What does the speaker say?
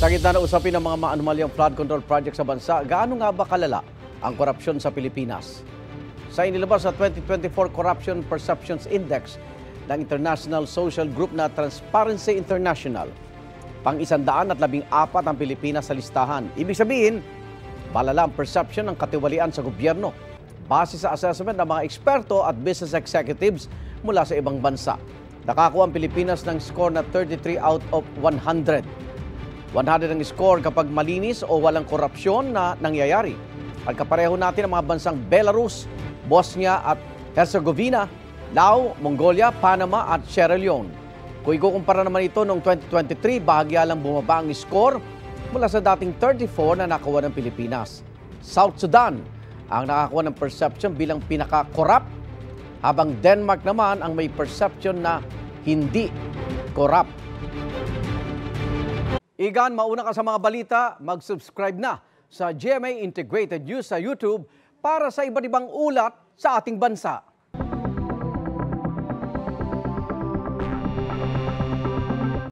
Sa gitna na usapin ng mga maanumalyang flood control project sa bansa, gaano nga ba kalala ang korupsyon sa Pilipinas? Sa inilabas sa 2024 Corruption Perceptions Index ng International Social Group na Transparency International, pang-114 ang Pilipinas sa listahan. Ibig sabihin, malala ang perception ng katiwalian sa gobyerno base sa assessment ng mga eksperto at business executives mula sa ibang bansa. Nakakuha ang Pilipinas ng score na 33 out of 100. 100 ang score kapag malinis o walang korupsyon na nangyayari. At kapareho natin ang mga bansang Belarus, Bosnia at Herzegovina, Laos, Mongolia, Panama at Sierra Leone. Kung ikukumpara naman ito noong 2023, bahagya lang bumaba ang score mula sa dating 34 na nakuha ng Pilipinas. South Sudan ang nakakuha ng perception bilang pinaka-corrupt, habang Denmark naman ang may perception na hindi corrupt. Igan, mauna ka sa mga balita, mag-subscribe na sa GMA Integrated News sa YouTube para sa iba't ibang ulat sa ating bansa.